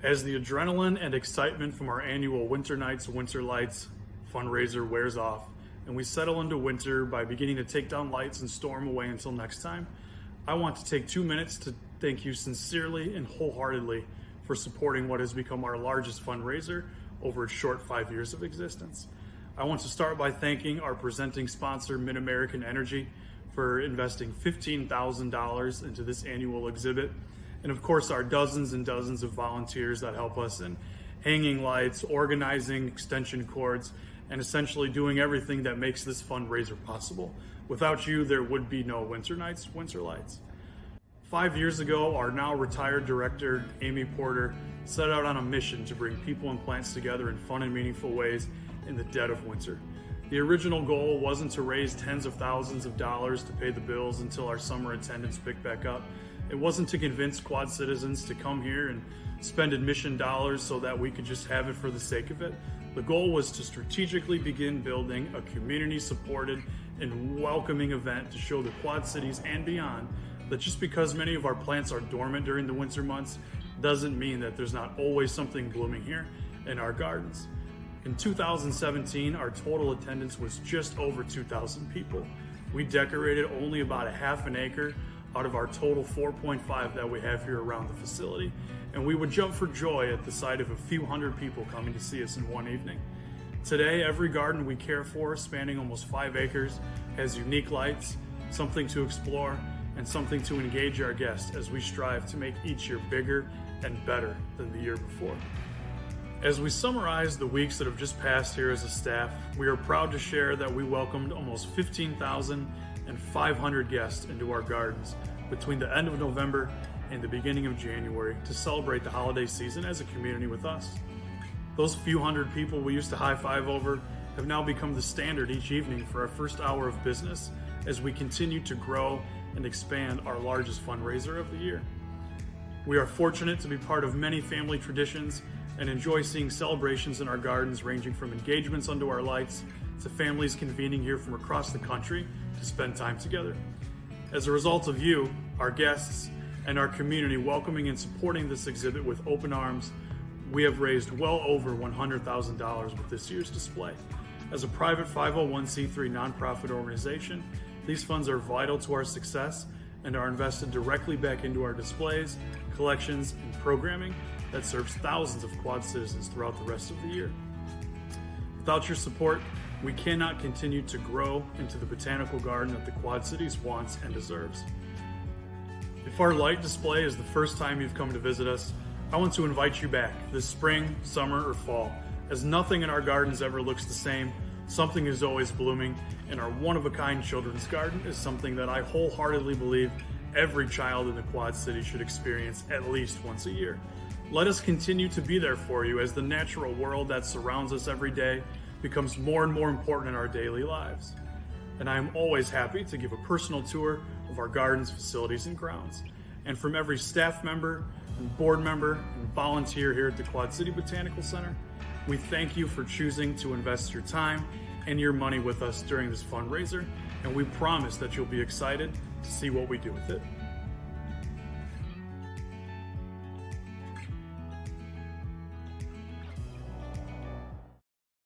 As the adrenaline and excitement from our annual Winter Nights, Winter Lights fundraiser wears off, and we settle into winter by beginning to take down lights and storm away until next time, I want to take 2 minutes to thank you sincerely and wholeheartedly for supporting what has become our largest fundraiser over its short 5 years of existence. I want to start by thanking our presenting sponsor, MidAmerican Energy, for investing $15,000 into this annual exhibit, and of course our dozens and dozens of volunteers that help us in hanging lights, organizing extension cords, and essentially doing everything that makes this fundraiser possible. Without you, there would be no Winter Nights, Winter Lights. 5 years ago, our now retired director, Amy Porter, set out on a mission to bring people and plants together in fun and meaningful ways in the dead of winter. The original goal wasn't to raise tens of thousands of dollars to pay the bills until our summer attendance picked back up. It wasn't to convince Quad citizens to come here and spend admission dollars so that we could just have it for the sake of it. The goal was to strategically begin building a community-supported and welcoming event to show the Quad Cities and beyond that just because many of our plants are dormant during the winter months doesn't mean that there's not always something blooming here in our gardens. In 2017, our total attendance was just over 2,000 people. We decorated only about a half an acre out of our total 4.5 that we have here around the facility, and we would jump for joy at the sight of a few hundred people coming to see us in one evening. Today, every garden we care for, spanning almost 5 acres, has unique lights, something to explore, and something to engage our guests as we strive to make each year bigger and better than the year before. As we summarize the weeks that have just passed here as a staff, we are proud to share that we welcomed almost 15,500 guests into our gardens between the end of November and the beginning of January to celebrate the holiday season as a community with us. Those few hundred people we used to high-five over have now become the standard each evening for our first hour of business as we continue to grow and expand our largest fundraiser of the year. We are fortunate to be part of many family traditions and enjoy seeing celebrations in our gardens ranging from engagements under our lights to families convening here from across the country to spend time together. As a result of you, our guests, and our community welcoming and supporting this exhibit with open arms, we have raised well over $100,000 with this year's display. As a private 501c3 nonprofit organization, these funds are vital to our success and are invested directly back into our displays, collections, and programming that serves thousands of Quad citizens throughout the rest of the year. Without your support, we cannot continue to grow into the botanical garden that the Quad Cities wants and deserves. If our light display is the first time you've come to visit us, I want to invite you back this spring, summer, or fall, as nothing in our gardens ever looks the same. Something is always blooming, and our one-of-a-kind children's garden is something that I wholeheartedly believe every child in the Quad Cities should experience at least once a year. Let us continue to be there for you as the natural world that surrounds us every day becomes more and more important in our daily lives. And I am always happy to give a personal tour of our gardens, facilities, and grounds. And from every staff member and board member and volunteer here at the Quad City Botanical Center, we thank you for choosing to invest your time and your money with us during this fundraiser, and we promise that you'll be excited to see what we do with it.